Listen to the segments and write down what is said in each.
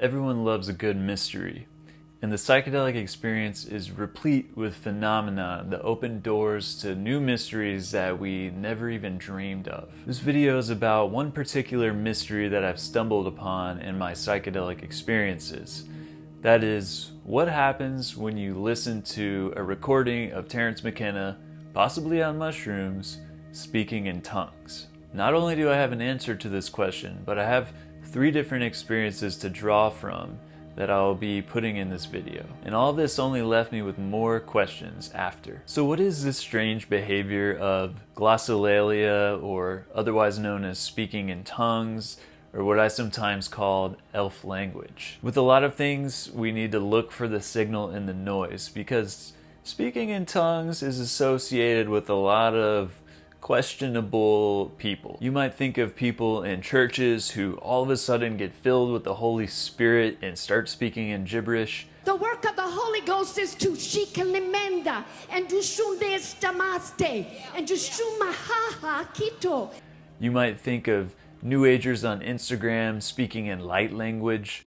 Everyone loves a good mystery, and the psychedelic experience is replete with phenomena that open doors to new mysteries that we never even dreamed of. This video is about one particular mystery that I've stumbled upon in my psychedelic experiences. That is, what happens when you listen to a recording of Terence McKenna, possibly on mushrooms, speaking in tongues. Not only do I have an answer to this question, but I have 3 different experiences to draw from that I'll be putting in this video. And all this only left me with more questions after. So what is this strange behavior of glossolalia, or otherwise known as speaking in tongues, or what I sometimes called elf language? With a lot of things, we need to look for the signal in the noise, because speaking in tongues is associated with a lot of questionable people. You might think of people in churches who all of a sudden get filled with the Holy Spirit and start speaking in gibberish. The work of the Holy Ghost is to shikalimenda and to shundestamaste and to shumahaha kito. You might think of New Agers on Instagram speaking in light language.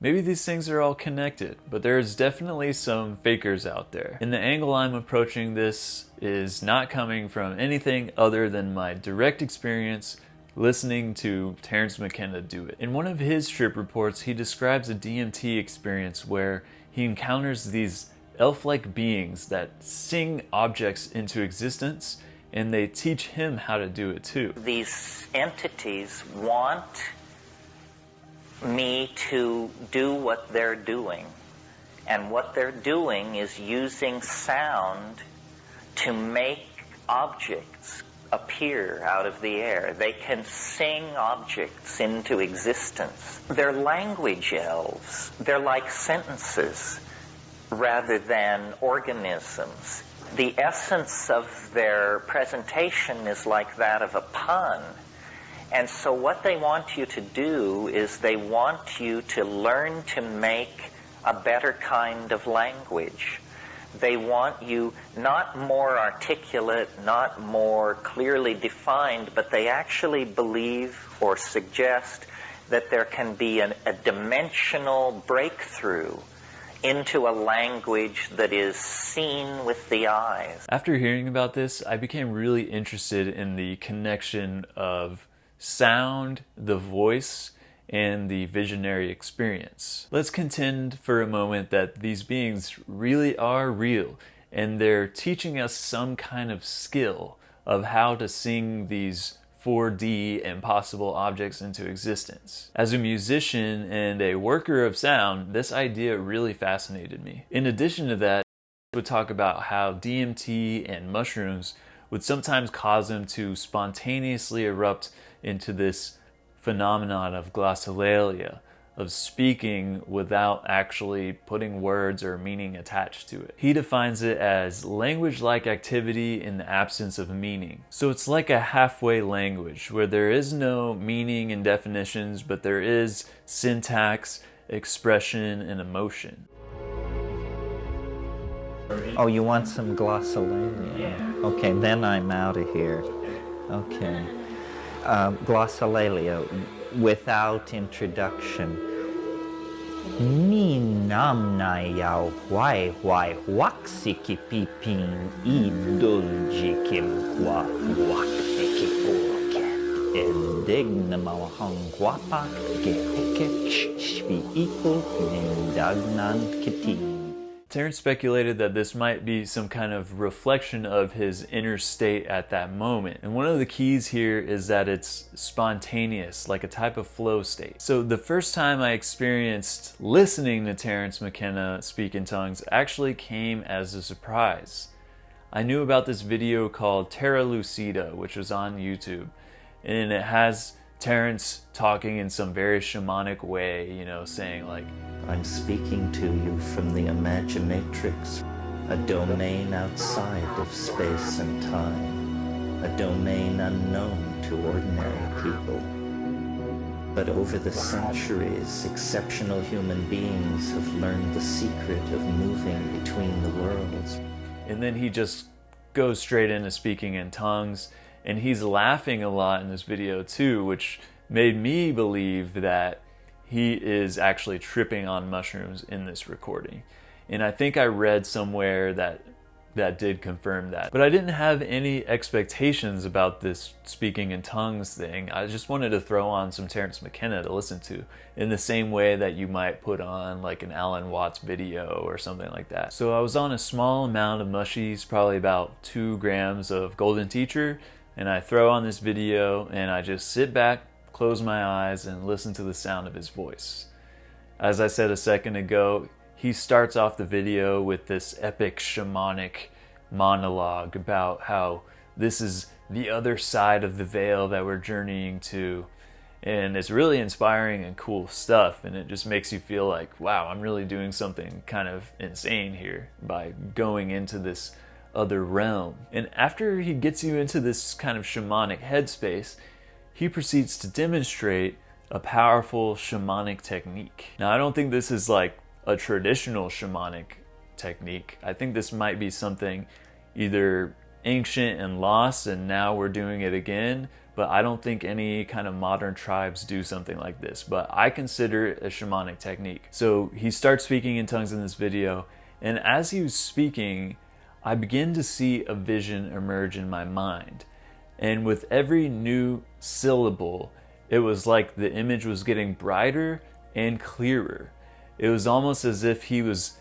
Maybe these things are all connected, but there's definitely some fakers out there. And the angle I'm approaching this is not coming from anything other than my direct experience listening to Terence McKenna do it. In one of his trip reports, he describes a DMT experience where he encounters these elf-like beings that sing objects into existence, and they teach him how to do it too. These entities want me to do what they're doing, and what they're doing is using sound to make objects appear out of the air. They can sing objects into existence. They're language elves. They're like sentences rather than organisms. The essence of their presentation is like that of a pun. And so what they want you to do is they want you to learn to make a better kind of language. They want you not more articulate, not more clearly defined, but they actually believe or suggest that there can be a dimensional breakthrough into a language that is seen with the eyes. After hearing about this, I became really interested in the connection of sound, the voice, and the visionary experience. Let's contend for a moment that these beings really are real, and they're teaching us some kind of skill of how to sing these 4D and possible objects into existence. As a musician and a worker of sound, this idea really fascinated me. In addition to that, I would talk about how DMT and mushrooms would sometimes cause them to spontaneously erupt into this phenomenon of glossolalia, of speaking without actually putting words or meaning attached to it. He defines it as language-like activity in the absence of meaning. So it's like a halfway language where there is no meaning and definitions, but there is syntax, expression, and emotion. Oh, you want some glossolalia? Yeah. Okay, then I'm out of here. Okay. Glossolalia, without introduction. Ni namna yao huai waxiki pipin I doljikim qua waxiki orke. Endignama hangwapa geheke shvi equal nindagnan kiti. Terence speculated that this might be some kind of reflection of his inner state at that moment. And one of the keys here is that it's spontaneous, like a type of flow state. So the first time I experienced listening to Terence McKenna speak in tongues actually came as a surprise. I knew about this video called Terra Lucida, which was on YouTube, and it has Terence talking in some very shamanic way, you know, saying like, I'm speaking to you from the Imaginatrix, a domain outside of space and time, a domain unknown to ordinary people. But over the centuries, exceptional human beings have learned the secret of moving between the worlds. And then he just goes straight into speaking in tongues, And he's laughing a lot in this video too, which made me believe that he is actually tripping on mushrooms in this recording. And I think I read somewhere that did confirm that. But I didn't have any expectations about this speaking in tongues thing. I just wanted to throw on some Terence McKenna to listen to, in the same way that you might put on like an Alan Watts video or something like that. So I was on a small amount of mushies, probably about 2 grams of Golden Teacher, and I throw on this video and I just sit back, close my eyes, and listen to the sound of his voice. As I said a second ago, he starts off the video with this epic shamanic monologue about how this is the other side of the veil that we're journeying to. And it's really inspiring and cool stuff, and it just makes you feel like, wow, I'm really doing something kind of insane here by going into this other realm. And after he gets you into this kind of shamanic headspace, he proceeds to demonstrate a powerful shamanic technique. Now, I don't think this is like a traditional shamanic technique. I think this might be something either ancient and lost and now we're doing it again, but I don't think any kind of modern tribes do something like this, but I consider it a shamanic technique. So he starts speaking in tongues in this video, and as he was speaking, I begin to see a vision emerge in my mind. And with every new syllable, it was like the image was getting brighter and clearer. It was almost as if he was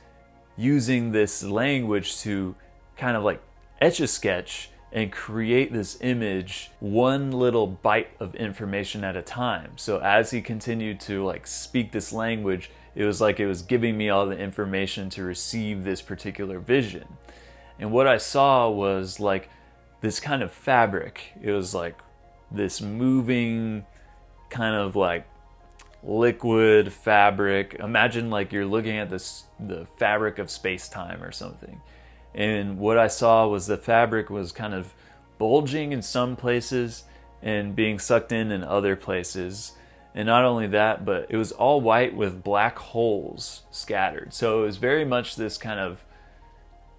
using this language to kind of like etch-a-sketch and create this image, one little bite of information at a time. So as he continued to like speak this language, it was like it was giving me all the information to receive this particular vision. And what I saw was like this kind of fabric. It was like this moving kind of like liquid fabric. Imagine like you're looking at the fabric of Spacetime or something. And what I saw was the fabric was kind of bulging in some places and being sucked in other places. And not only that, but it was all white with black holes scattered. So it was very much this kind of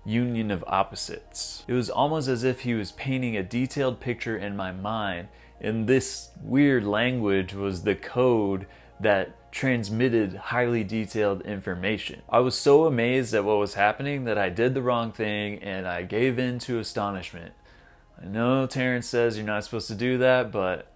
union of opposites. It was almost as if he was painting a detailed picture in my mind, and this weird language was the code that transmitted highly detailed information. I was so amazed at what was happening that I did the wrong thing and I gave in to astonishment. I know Terence says you're not supposed to do that, but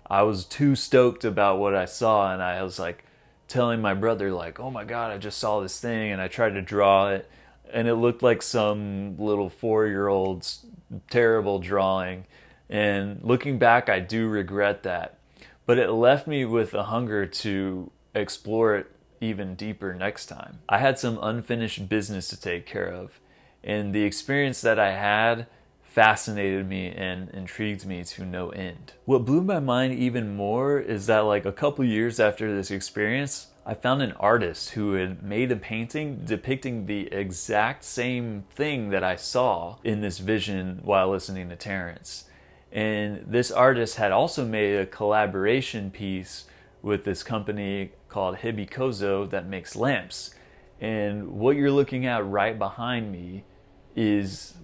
I was too stoked about what I saw, and I was like telling my brother like, oh my god, I just saw this thing, and I tried to draw it, and it looked like some little 4-year-old's terrible drawing. And looking back, I do regret that. But it left me with a hunger to explore it even deeper next time. I had some unfinished business to take care of, and the experience that I had fascinated me and intrigued me to no end. What blew my mind even more is that like a couple years after this experience, I found an artist who had made a painting depicting the exact same thing that I saw in this vision while listening to Terence. And this artist had also made a collaboration piece with this company called Hibikozo that makes lamps. And what you're looking at right behind me is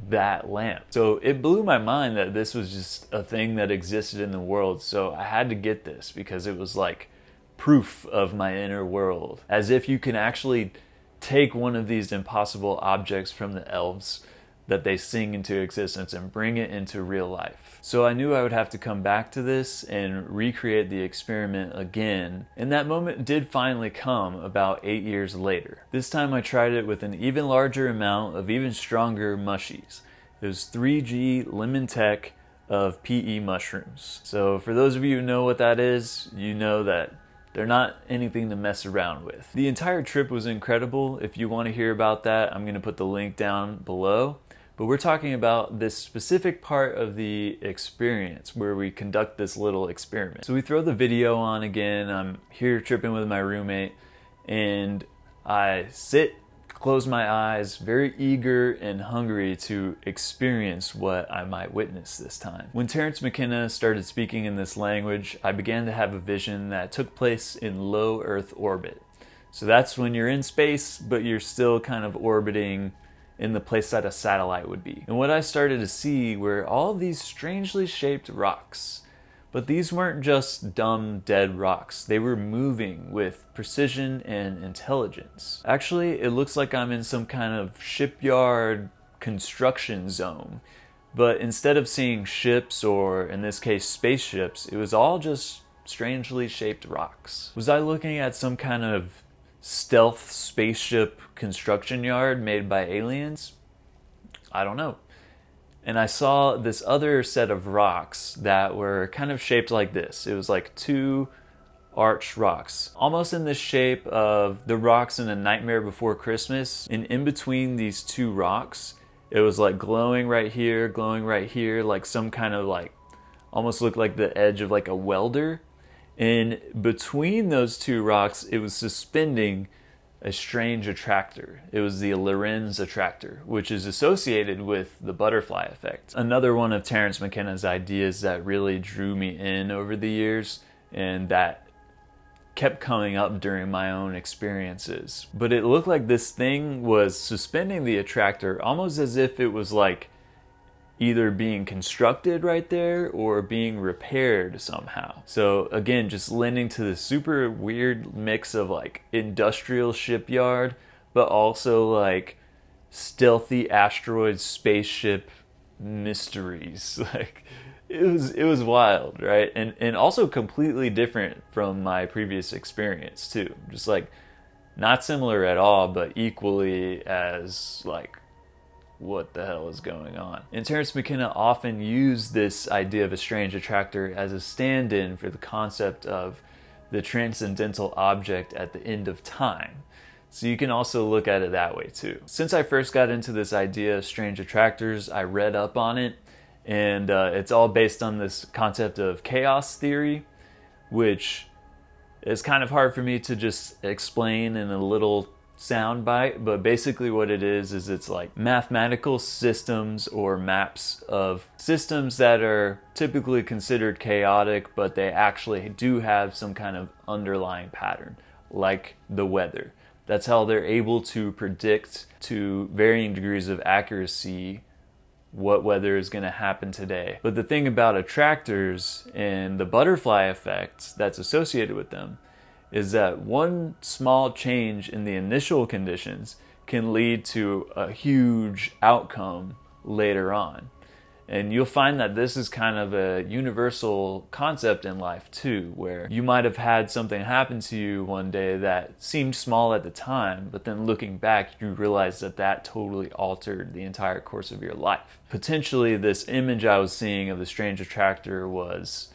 that lamp. So it blew my mind that this was just a thing that existed in the world. So I had to get this because it was like proof of my inner world. As if you can actually take one of these impossible objects from the elves that they sing into existence and bring it into real life. So I knew I would have to come back to this and recreate the experiment again, and that moment did finally come about 8 years later. This time I tried it with an even larger amount of even stronger mushies. It was 3G Lemon Tech of PE mushrooms. So for those of you who know what that is, you know that they're not anything to mess around with. The entire trip was incredible. If you want to hear about that, I'm going to put the link down below. But we're talking about this specific part of the experience where we conduct this little experiment. So we throw the video on again. I'm here tripping with my roommate, and I sit, close my eyes, very eager and hungry to experience what I might witness this time. When Terence McKenna started speaking in this language, I began to have a vision that took place in low Earth orbit. So that's when you're in space, but you're still kind of orbiting in the place that a satellite would be. And what I started to see were all of these strangely shaped rocks. But these weren't just dumb, dead rocks. They were moving with precision and intelligence. Actually, it looks like I'm in some kind of shipyard construction zone. But instead of seeing ships, or in this case spaceships, it was all just strangely shaped rocks. Was I looking at some kind of stealth spaceship construction yard made by aliens? I don't know. And I saw this other set of rocks that were kind of shaped like this. It was like two arched rocks, almost in the shape of the rocks in A Nightmare Before Christmas. And in between these two rocks, it was like glowing right here, like some kind of like, almost looked like the edge of like a welder. And between those two rocks, it was suspending a strange attractor. It was the Lorentz attractor, which is associated with the butterfly effect. Another one of Terence McKenna's ideas that really drew me in over the years, and that kept coming up during my own experiences. But it looked like this thing was suspending the attractor almost as if it was like either being constructed right there or being repaired somehow. So again, just lending to the super weird mix of like industrial shipyard, but also like stealthy asteroid spaceship mysteries. Like it was wild, right? And also completely different from my previous experience too. Just like not similar at all, but equally as like, what the hell is going on? And Terence McKenna often used this idea of a strange attractor as a stand-in for the concept of the transcendental object at the end of time. So you can also look at it that way too. Since I first got into this idea of strange attractors, I read up on it, and it's all based on this concept of chaos theory, which is kind of hard for me to just explain in a little soundbite, but basically what it is it's like mathematical systems or maps of systems that are typically considered chaotic, but they actually do have some kind of underlying pattern, like the weather. That's how they're able to predict to varying degrees of accuracy what weather is going to happen today. But the thing about attractors and the butterfly effect that's associated with them is that one small change in the initial conditions can lead to a huge outcome later on. And you'll find that this is kind of a universal concept in life too, where you might have had something happen to you one day that seemed small at the time, but then looking back, you realize that that totally altered the entire course of your life. Potentially, this image I was seeing of the strange attractor was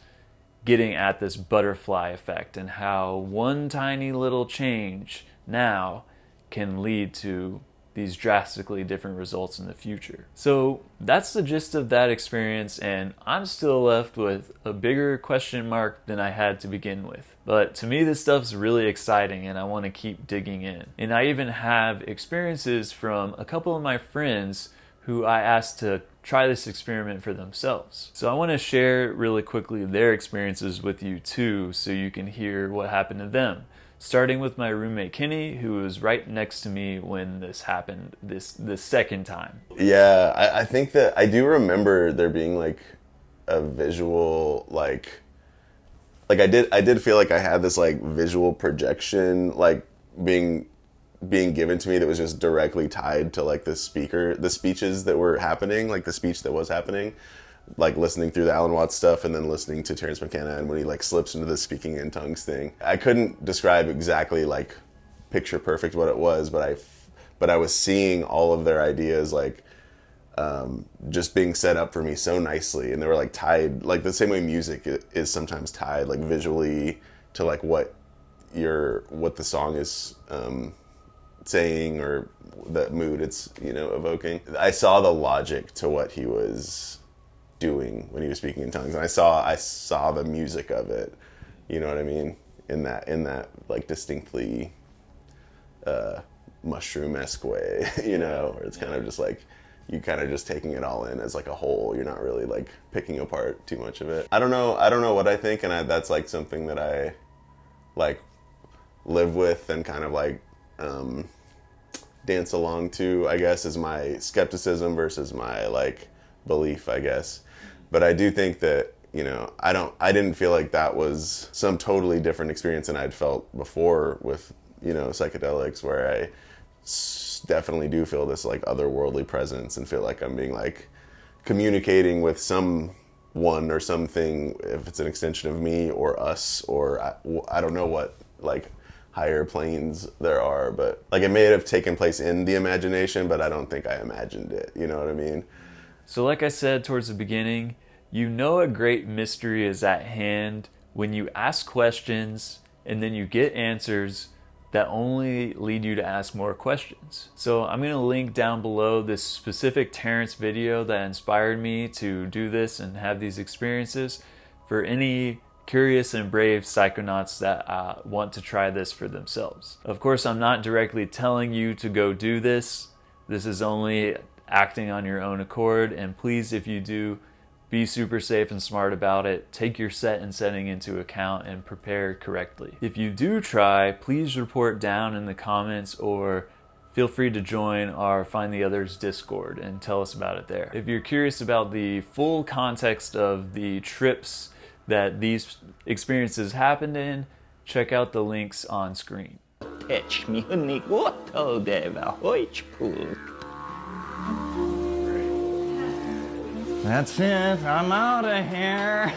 getting at this butterfly effect and how one tiny little change now can lead to these drastically different results in the future. So that's the gist of that experience, and I'm still left with a bigger question mark than I had to begin with. But to me, this stuff's really exciting and I want to keep digging in. And I even have experiences from a couple of my friends who I asked to try this experiment for themselves. So I want to share really quickly their experiences with you too, so you can hear what happened to them. Starting with my roommate Kenny, who was right next to me when this happened the second time. Yeah, I think that I do remember there being like a visual like I did feel like I had this like visual projection like being given to me that was just directly tied to like the speeches that were happening, like the speech that was happening, like listening through the Alan Watts stuff and then listening to Terence McKenna, and when he like slips into the speaking in tongues thing. I couldn't describe exactly like picture perfect what it was, but I was seeing all of their ideas like just being set up for me so nicely, and they were like tied like the same way music is sometimes tied like visually to like what the song is saying or the mood it's evoking. I saw the logic to what he was doing when he was speaking in tongues, and I saw the music of it, you know what I mean, in that like distinctly mushroom-esque way, where it's kind of just like you kind of just taking it all in as like a whole. You're not really like picking apart too much of it. I don't know what I think, and that's like something that I like live with and kind of like dance along to, I guess, is my skepticism versus my like belief, I guess. But I do think that, you know, I didn't feel like that was some totally different experience than I'd felt before with, you know, psychedelics, where I definitely do feel this like otherworldly presence and feel like I'm being like communicating with someone or something, if it's an extension of me or us, or I don't know what like higher planes there are, but like it may have taken place in the imagination, but I don't think I imagined it, you know what I mean? So like I said towards the beginning, you know a great mystery is at hand when you ask questions and then you get answers that only lead you to ask more questions. So I'm going to link down below this specific Terence video that inspired me to do this and have these experiences for any curious and brave psychonauts that want to try this for themselves. Of course, I'm not directly telling you to go do this. This is only acting on your own accord, and please, if you do, be super safe and smart about it. Take your set and setting into account and prepare correctly. If you do try, please report down in the comments or feel free to join our Find the Others Discord and tell us about it there. If you're curious about the full context of the trips that these experiences happened in, check out the links on screen. That's it, I'm out of here.